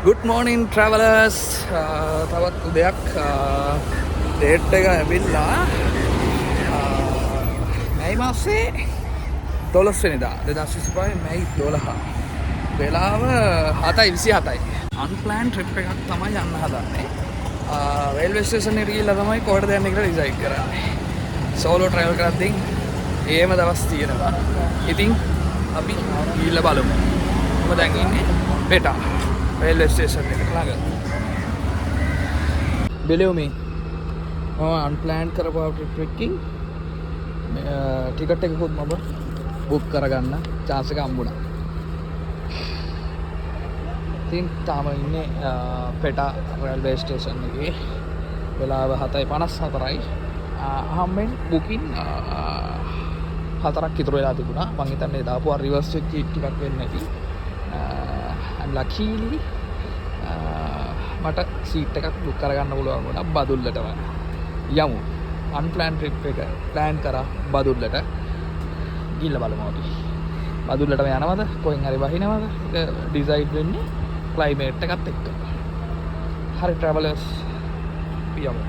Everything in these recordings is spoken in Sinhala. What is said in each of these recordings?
Good morning travelers. තවත් උදයක් ඩේට් එක ඇවිල්ලා මැයි මාසේ 12 වෙනිදා 2025 මැයි 12 වෙලාව 7:27යි. අන්ප්ලෑන් ට්‍රිප් එකක් තමයි යන්න හදන්නේ. රේල්වේ ස්ටේෂන් එකට ගිහලා තමයි කොහෙටද යන්නේ කියලා ඩිසයිඩ් කරන්නේ. සෝලෝ ට්‍රැවල් කරද්දී ඒම දවස් තියෙනවා. ඉතින් අපි ගිහලා බලමු. මම දැන් ඉන්නේ පෙටා railway station එකට ළඟ. believe me මම unplanned කරපු trip එකකින් ටිකට් එකකුත් මම බුක් කරගන්න chance එක හම්බුණා. ඉතින් තාම ඉන්නේ පෙටා railway station එකේ. වෙලාව 7:54යි. අහම්බෙන් බුකින් 4ක් ඉතුරු වෙලා තිබුණා. මං හිතන්නේ දාපුවා රිවර්ස් ටිකක් වෙන්නේ නැති. ලකීලි මට සීට් එකක් බුක් කරගන්න පුළුවන් වුණා බදුල්ලටම. යමු. අන්ප්ලෑන් ට්‍රිප් එක ප්ලෑන් කරා බදුල්ලට. ගිහිල්ලා බලමු අපි. බදුල්ලටම යනවද? කොහෙන් හරි වහිනවද? ඒක ඩිසයිඩ් වෙන්නේ ක්ලයිමේට් එකත් එක්ක. හරි ට්‍රැවලර්ස් යමු.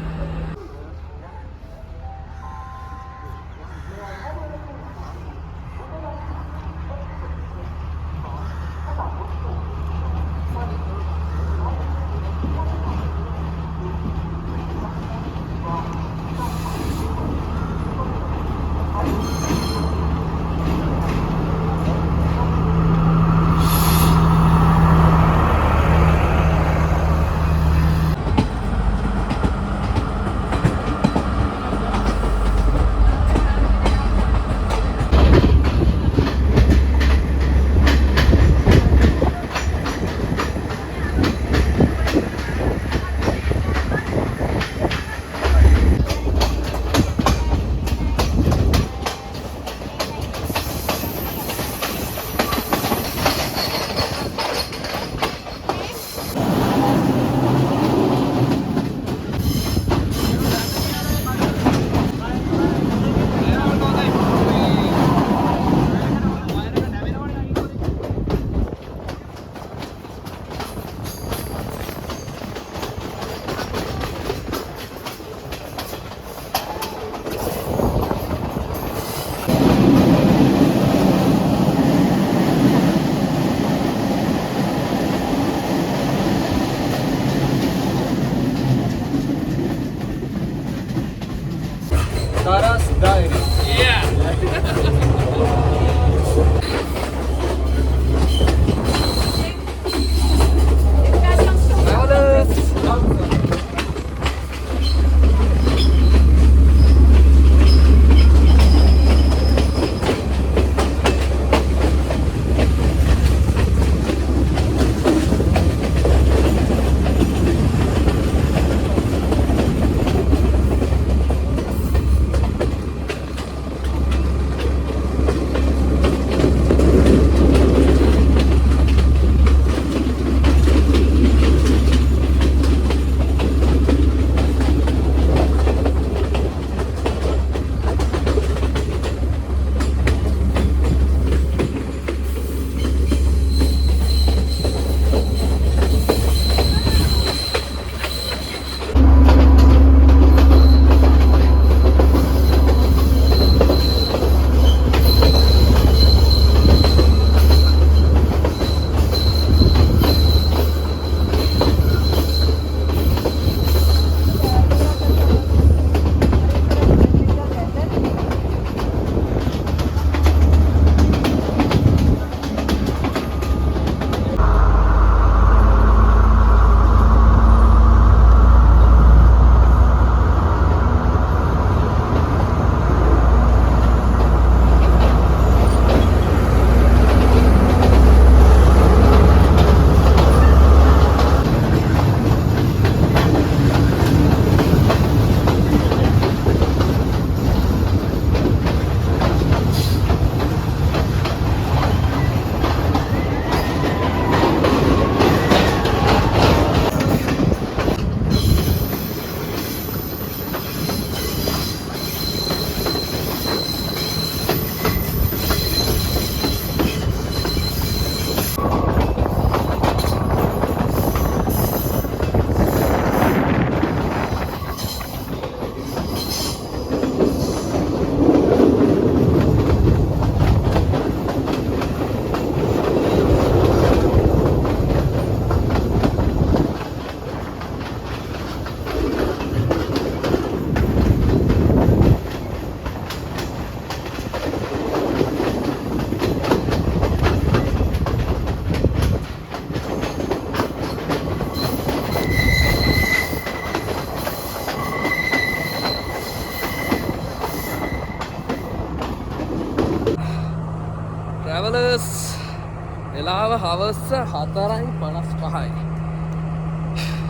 හවස 4:55යි.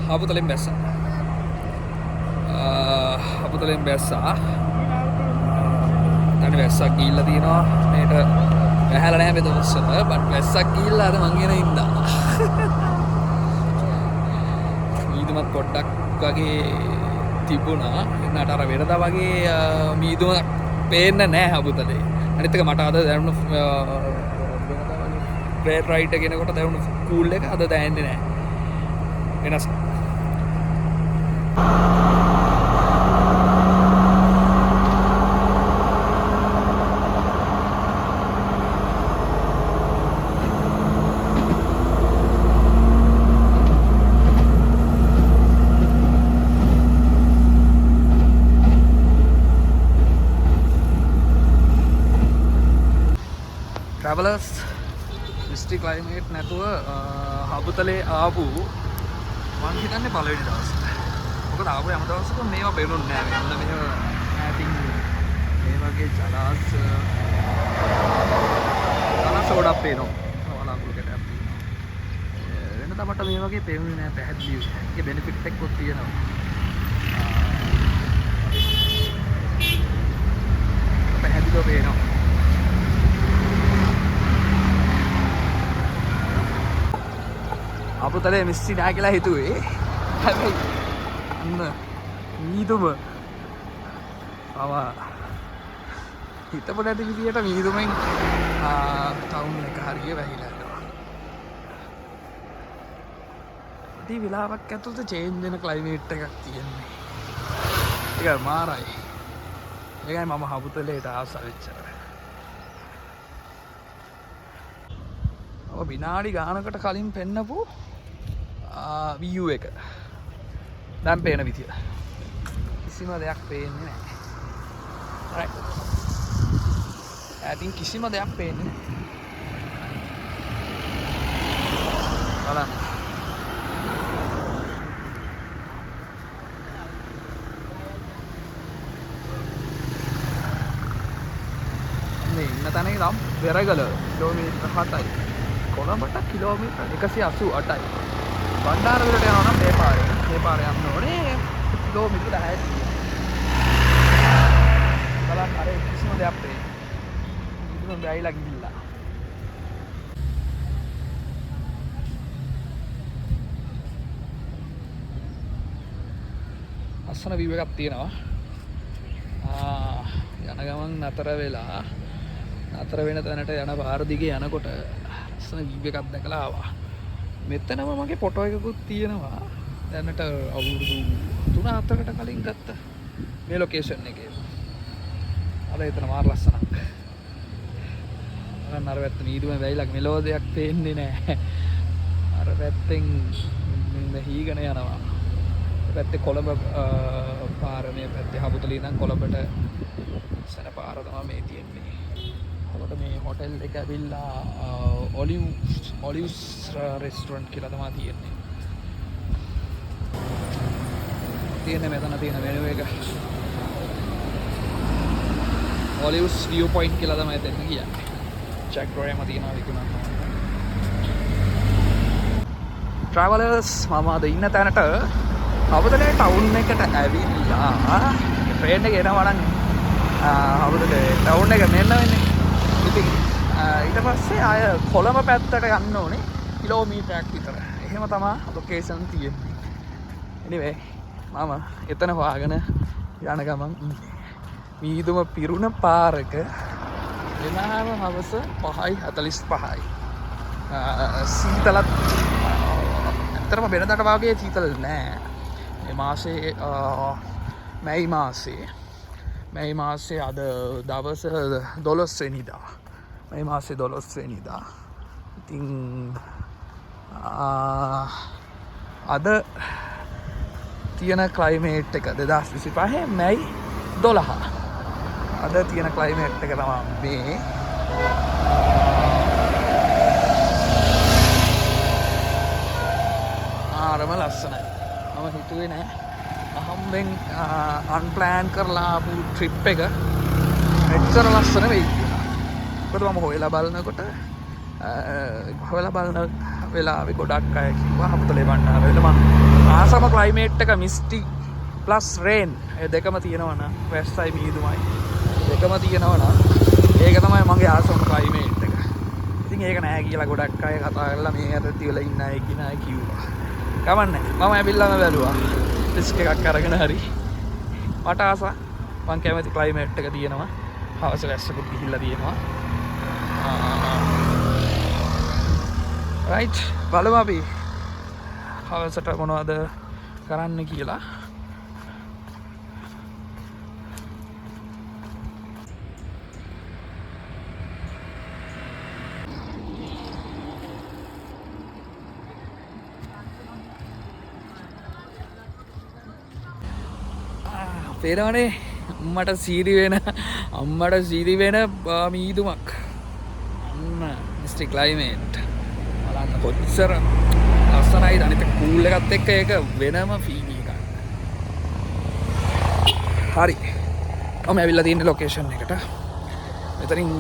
හබුතලෙන් බැස්සා. හබුතලෙන් බැස්සා. තනි වැස්සක් ගිහිල්ලා තියෙනවා. මේට වැහැලා නැහැ මේ දවස්වල. බට් වැස්සක් ගිහිල්ලා අද මං කියන ඉඳා. මීදුමත් පොඩ්ඩක් වගේ තිබුණා. එන්නට අර වෙනදා වගේ මීදුම පේන්නේ නැහැ හබුතලේ. අනිත් එක මට අද දැනුණු ග්‍රේට් රයිට් එක ගෙනකොට දැනුණු කූල් එක අද දැනෙන්නේ නැහැ. වෙනස්. Travelers, misty climate නැතුව හබුතලේ ආපු මං හිතන්නේ පළවෙනි දවසේ. මොකද ආපු හැම දවසකම මේවා පේනුන්නේ නැහැ. මොකද මෙහෙම ඈතින් මේ වගේ ජලාශ ගොඩක් පේනවා. වලාකුළු කැටයක් පේනවා. වෙනදා මට මේ වගේ පේන්නේ නැහැ පැහැදිලිව. ඒකේ බෙනිෆිට් එකක් තියෙනවා. පැහැදිලිව පේනවා. අපතලේ මිස්ටි නෑ කියලා හිතුවේ. හැබැයි අන්න මීදුම හිතපු නැති විදියට මීදුමෙන් ටවුන් එක හරිය වැහිලා යනවා. ඉතින් වෙලාවක් ඇතුළත චේන්ජ් වෙන ක්ලයිමේට් එකක් තියෙන්නේ. ඒක මාරයි. ඒකයි මම හබුතලේට ආස වෙච්ච. ඔය විනාඩි ගානකට කලින් පෙන්නපු view එක දැන් පේන විදිය කිසිම දෙයක් පේන්නේ නැහැ. right I think කිසිම දෙයක් පේන්නේ නැහැ. බලන්න මේ ඉන්න තැන ඉඳන් වෙරගල කිලෝමීටර් 7යි. කොළඹට කිලෝමීටර් 188යි. බණ්ඩාරවලට යනවා නම් මේ පාරේ යන්න ඕනේ කිලෝමීටර් 10යි. බලන්න අර කිසිම දෙයක් පේන්නේ. ඉතින් බැයිලා ගිහිල්ලා. අස්සන view එකක් තියෙනවා. යන ගමන් නතර වෙලා නතර වෙන තැනට යන පාර දිගේ යනකොට ලස්සන view එකක් දැකලා ආවා. මෙතනම මගේ ෆොටෝ එකකුත් තියෙනවා. දැනට අවුරුදු 3-4කට කලින් ගත්ත මේ ලොකේෂන් එකේ. අර එතන මාර ලස්සනක්. අර පැත්ත මීදුම වැයිලා මෙලෝ දෙයක් පේන්නේ නැහැ. අර පැත්තෙන් හීගෙන යනවා. පැත්තේ කොළඹ පාර මේ පැත්තේ හබුතලේ ඉඳන් කොළඹට සන පාර තමයි මේ තියෙන්නේ. ඔකට මේ හොටෙල් එක ඇවිල්ලා ඔලිව්ස් රෙස්ටොරන්ට් කියලා තමයි තියෙන්නේ. මෙතන තියෙන මෙනු එක ඔලිව්ස් view point කියලා තමයි එතන කියන්නේ. චෙක් රෝයම තියෙනවා විකුණන්න. travelers මම අද ඉන්න තැනට හබුතලේ ටවුන් එකට ඇවිල්ලා ට්‍රේන් එක එනවා නම් හබුතලේ ටවුන් එක මෙන්න වෙන්නේ. ඉතින් ඊට පස්සේ ආය කොළඹ පැත්තට යන්න ඕනේ කිලෝමීටරයක් විතර. එහෙම තමයි ලොකේෂන් තියෙන්නේ. anyway මම එතන හොයාගෙන යන ගමන් මීදුම පිරුණ පාරක වෙලාව හවස 5:45යි. සීතලත් ඇත්තටම වෙනදාට වගේ සීතල නෑ. මේ මාසේ මැයි මාසේ අද දවස 12 වෙනිදා. මැයි මාසේ 12 වෙනිදා. ඉතින් අද තියෙන ක්ලයිමේට් එක 2025 මැයි 12. අද තියෙන ක්ලයිමේට් එක තමයි මේ. ආරම ලස්සනයි. මම හිතුවේ නෑ අහම්බෙන් අන්ප්ලෑන් කරලා ආපු ට්‍රිප් එක එච්චර ලස්සන වෙයි කියලා. මොකද මම හොයලා බලනකොට හොයලා බලන වෙලාවෙ ගොඩක් අය කිව්වා හපුතලේ බණ්ඩාරවල මං ආසම ක්ලයිමේට් එක මිස්ටි ප්ලස් රේන් ඒ දෙකම තියෙනවා නම් වැස්සයි මීදුමයි දෙකම තියෙනවා නම් ඒක තමයි මගේ ආසම ක්ලයිමේට් එක. ඉතින් ඒක නෑ කියලා ගොඩක් අය කතා කරලා මේ ඇතති වල ඉන්න අය කියන අය කිව්වා. කමන්නේ මම ඇවිල්ලාම බැලුවා රිස්ක් එකක් අරගෙන හරි මට ආසා මං කැමති ක්ලයිමේට් එක තියෙනවා. හවස වැස්සකුත් ගිහිල්ලා තියෙනවා. රයිට් බලමු අපි හවසට මොනවද කරන්න කියලා. පේනවනේ අම්මට සීරි වෙන මීදුමක් අන්න මිස්ටි ක්ලයිමේට් බලන්න කොච්චර ලස්සනයි. අනිත් කූල් එකත් එක්ක ඒක වෙනම ෆීල් එකක්. හරි මම ඇවිල්ලා තියෙන ලොකේෂන් එකට. මෙතනින්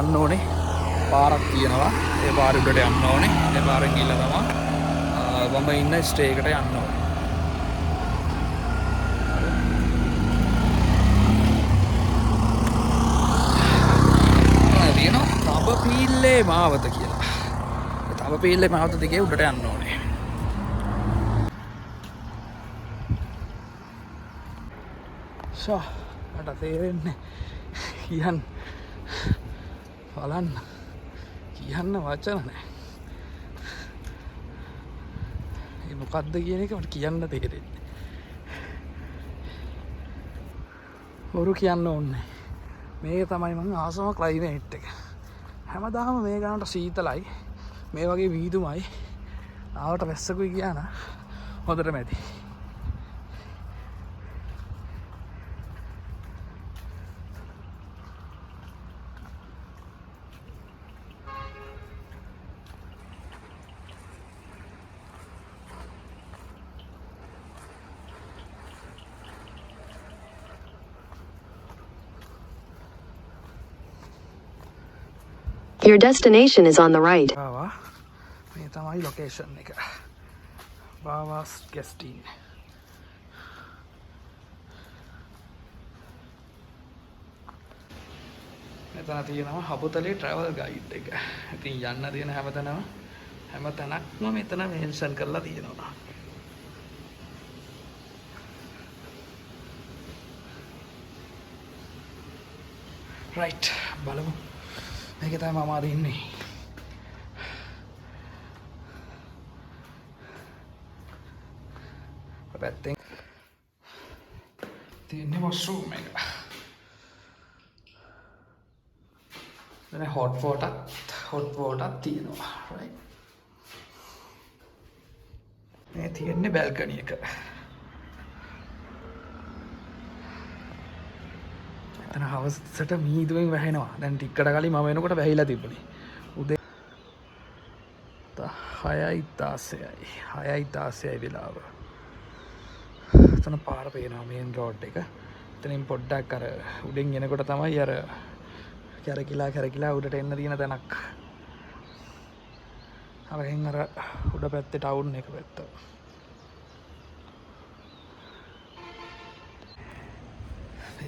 යන්න ඕනේ පාරක් තියෙනවා. ඒ පාර උඩට යන්න ඕනේ. ඒ පාරෙන් ගිහලා තමයි මම ඉන්න ස්ටේ එකට යන්න ඕනේ. තවපීල්ලේ මාවත කියලා. තවපීල්ලේ මාවත දිගේ උඩට යන්න ඕනේ. මට තේරෙන්නේ බලන්න කියන්න වචන නෑ. මොකක්ද කියන එක මට කියන්න තේරෙන්නේ. හොරු කියන්න ඕනේ. මේක තමයි මං ආසම ක්ලයිමේට් එක. හැමදාම මේ ගානට සීතලයි මේ වගේ මීදුමයි ආවට වැස්සකුයි කියන හොඳට මැති. Your destination is on the right. මේ තමයි ලොකේෂන් එක. බාවාස් ගෙස්ටින්. මෙතන තියෙනවා හපුතලේ ට්‍රැවල් ගයිඩ් එක. ඉතින් යන්න තියෙන හැම තැනක්ම මෙතන මෙන්ෂන් කරලා තියෙනවා. රයිට් බලමු. මේක තමයි මම අද ඉන්නේ. පැත්තෙන් තියෙන්නේ වොෂ්රූම් එක. දැන් හොට් වෝටර් තියෙනවා. රයිට්. මේ තියෙන්නේ බැල්කනි එක. හවසට මීදුවෙන් වැහෙනවා. දැන් ටිකකට කලින් මම එනකොට වැහිලා තිබුණේ. උදේ 6:16යි වෙලාව. එතන පාර පේනවා මේන් රෝඩ් එක. එතනින් පොඩ්ඩක් අර උඩින් එනකොට තමයි අර කැරකිලා උඩට එන්න තියෙන තැනක්. අරගෙන අර උඩ පැත්තේ ටවුන් එක පැත්ත.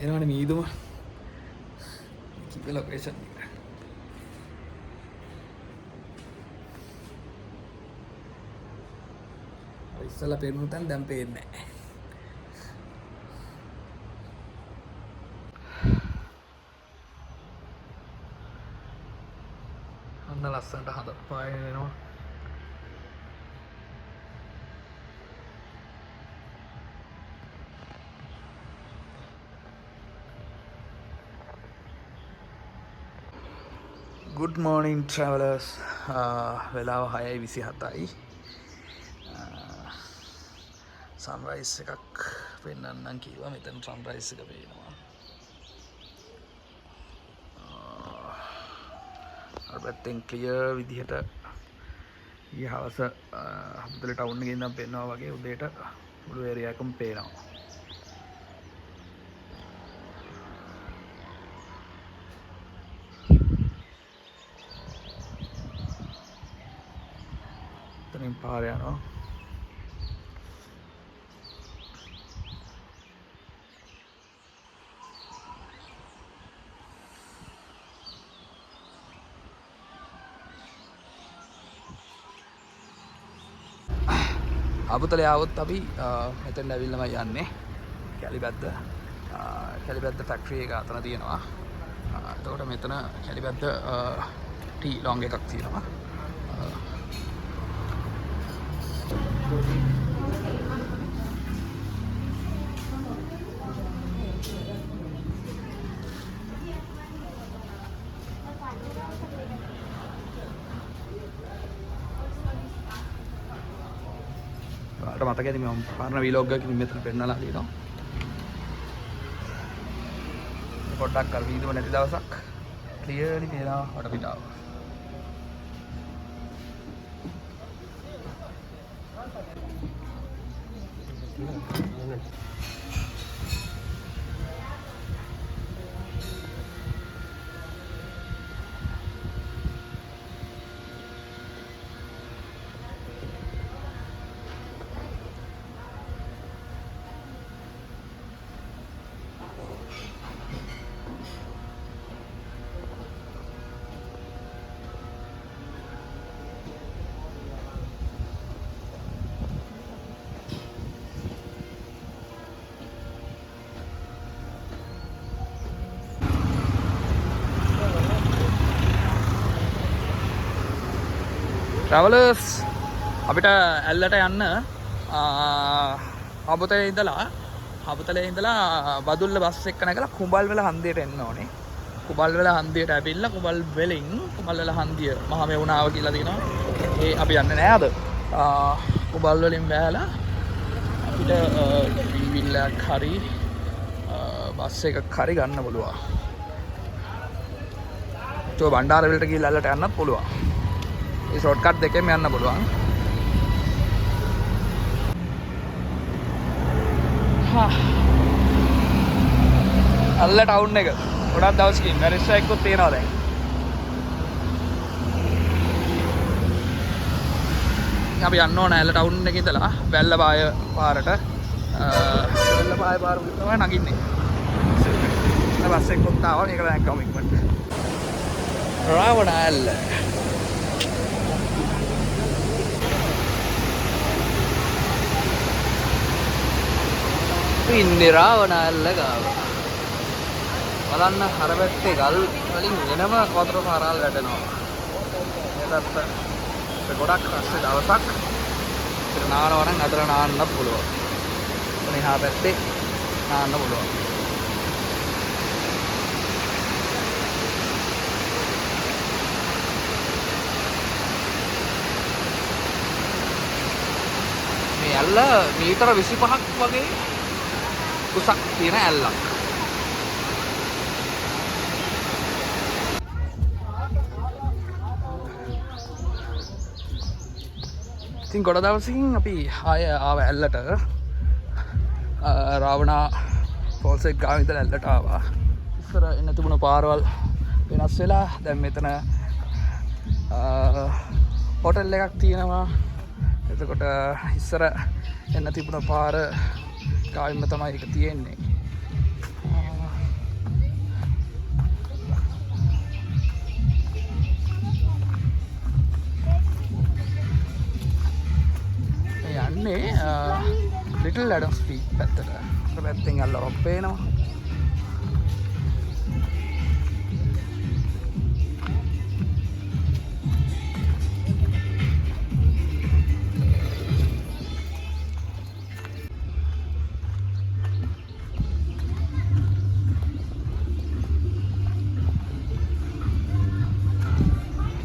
එනවනේ මීදුම. The location. ඉස්සලා පේන තැන දැන් පේන්නේ නැහැ. අන්න ලස්සනට හද පාය වෙනවා. Good morning travelers. වෙලාව 6:27යි. සන්රයිස් එකක් පෙන්වන්නම් කිව්වා. මෙතන සන්රයිස් එක පේනවා. අර පැත්තෙන් ක්ලියර් විදිහට ඊ හවස හම්බුතල ටවුන් එකේ ඉඳන් පේනවා වගේ උදේට මුළු ඒරියා එකම පේනවා. එතනින් පාර යනවා. අබුතලේ ආවොත් අපි මෙතෙන් ඇවිල්ලාම යන්නේ කැලිබැද්ද ෆැක්ටරි එක අතන තියෙනවා. එතකොට මෙතන කැලිබැද්ද ටී ලොංග් එකක් තියෙනවා. මතක ඇති මම පරණ වීලොග් එකකින් මෙතන පෙන්නලා තියෙනවා. පොඩ්ඩක් අර වීදුම නැති දවසක් ක්ලියර්ලි පේනවා වටපිටාව. Travelers අපිට ඇල්ලට යන්න හබුතලේ ඉඳලා බදුල්ල බස් එක නැගලා කුඹල්වල හන්දියට එන්න ඕනේ. කුඹල්වල හන්දියට ඇවිල්ලා කුඹල් වලින් කුඹල්වල හන්දිය මහා මෙවුනාව කියලා තියෙනවා. ඒ අපි යන්නේ නෑ අද. කුඹල් වලින් බෑලා අපිට වීවිල්ලක් හරි බස් එකක් හරි ගන්න පුළුවන්. ඒක බණ්ඩාරවලට ගිහලා ඇල්ලට යන්නත් පුළුවන්. මේ ෂොට්කට් දෙකෙන් යන්න පුළුවන්. අල්ල ටවුන් එක ගොඩක් දවසකින් මැරිස්සා එක්කත් තියෙනවා දැන්. අපි යන්න ඕන ඇල්ල ටවුන් එකේ ඉඳලා වැල්ලපාය පාරට වැල්ලපාය පාර තමයි නගින්නේ. බස් එකක් ආවා මේක දැන් කම ඉක්මනට. රාවණ ඇල්ල. ඉන්නේ රාවණ ඇල්ල ගාව. බලන්න අර පැත්තේ ගල් වලින් වෙනම වතුර පාරාල් වැටෙනවා. මේ පැත්ත ගොඩක් රස්සේ දවසක් ඉතින් නානවා නම් අතර නාන්නත් පුළුවන්. එතන එහා පැත්තේ නාන්න පුළුවන්. මේ ඇල්ල මීටර 25ක් වගේ කුසක් තියෙන ඇල්ලක්. ඉතින් ගොඩ දවසකින් අපි ආය ආව ඇල්ලට රාවණා ෆෝල්ස් එක ගාව ඉඳලා ඇල්ලට ආවා. ඉස්සර එන්න තිබුණ පාරවල් වෙනස් වෙලා දැන් මෙතන හෝටල් එකක් තියෙනවා. එතකොට ඉස්සර එන්න තිබුණ පාර ගාවින්ම තමයි ඒක තියෙන්නේ. යන්නේ ලිටල් ඇඩම් ස්ට්‍රීට් පැත්තට. අර පැත්තෙන් අල්ල රොක් පේනවා.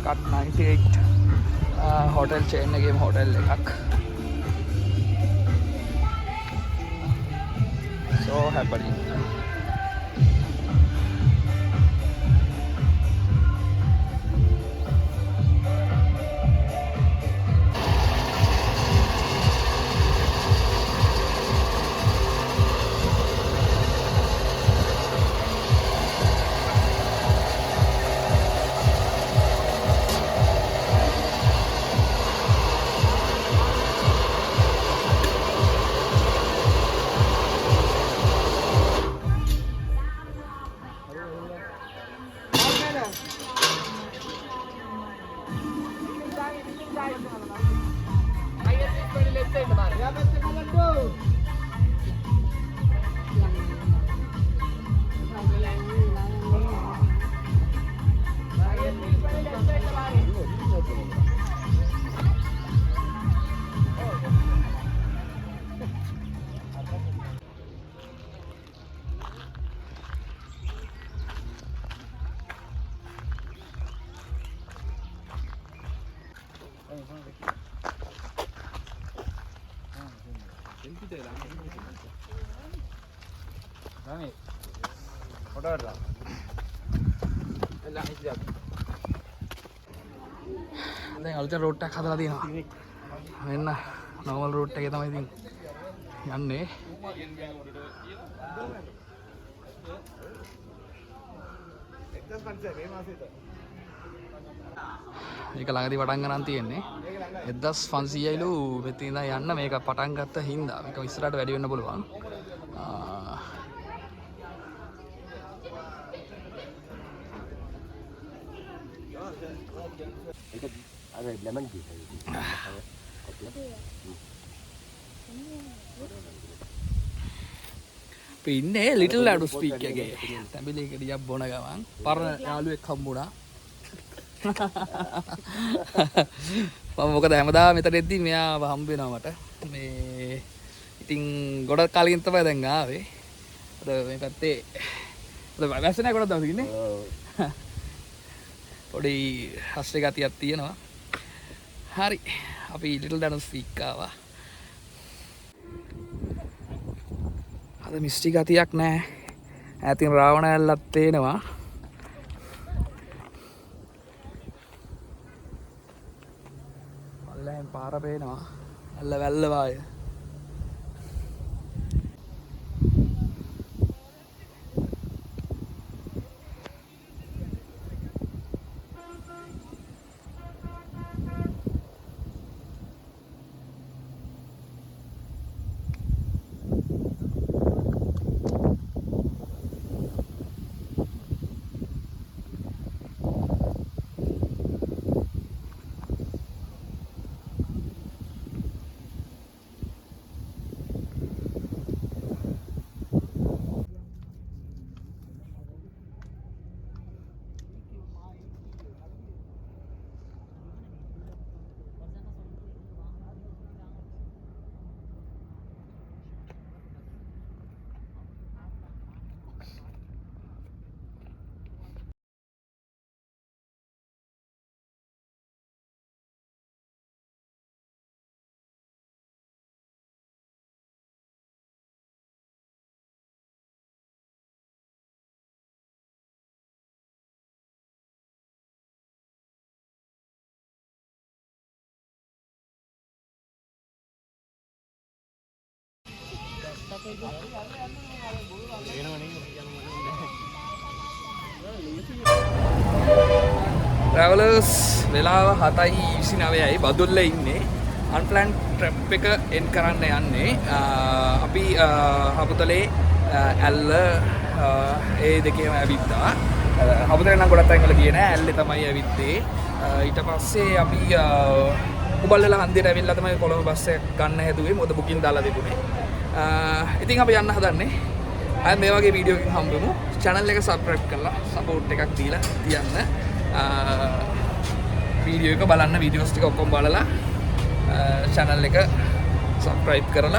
Cut 98 hotel chain එකේම hotel එකක්. So happening. දැන් අලුතෙන් රෝඩ් එකක් හදලා තියෙනවා. මෙන්න normal route එකේ තමයි ඉතින් යන්නේ. මේක ළඟදී පටන් ගන්න තියෙන්නේ 1500යිලු මෙතන ඉඳන් යන්න මේක පටන් ගත්ත හින්දා මේක ඉස්සරහට වැඩි වෙන්න පුළුවන්. ඉන්නේ ලිටල් ලඩු ස්පීක් එකේ තැඹිලි ගෙඩියක් බොන ගමන් පරණ යාළුවෙක් හම්බුණා. මම මොකද හැමදාම මෙතන එද්දි මෙයාව හම්බ වෙනවා මට. මේ ඉතින් ගොඩක් කාලෙකින් තමයි දැන් ආවේ. අද මේ පැත්තේ අද වැස්ස නැහැ ගොඩක් දවස් ඉන්නේ. පොඩි හස්රේ ගතියක් තියෙනවා. හරි අපි ලිටල් ලඩු ස්පීක් ආවා. අද මිස්ටි ගතියක් නැහැ. ඈතින් රාවණ ඇල්ලක් තේනවා. පල්ලෙන් පාර පේනවා. ඇල්ල වැල්ල වාය. Travelers වෙලාව 7:29යි බදුල්ලේ ඉන්නේ අන්ප්ලෑන් ට්‍රිප් එක එන්ඩ් කරන්න යන්නේ අපි හබුතලේ ඇල්ල ඒ දෙකේම ඇවිත්තා හබුතලේ නම් ගොඩක් තැන්වල ගියේ නෑ ඇල්ලේ තමයි ඇවිත්තේ ඊට පස්සේ අපි උබල්ලලා හන්දියට ඇවිල්ලා තමයි කොළඹ බස් එක ගන්න හැදුවේ මොකද බුකින් දාලා තිබුණේ ඉතින් අපි යන්න හදන්නේ අය මේ වගේ වීඩියෝ එකකින් හම්බෙමු channel එක subscribe කරලා support එකක් දීලා තියන්න වීඩියෝ එක බලන්න වීඩියෝස් ටික ඔක්කොම බලලා channel එක subscribe කරලා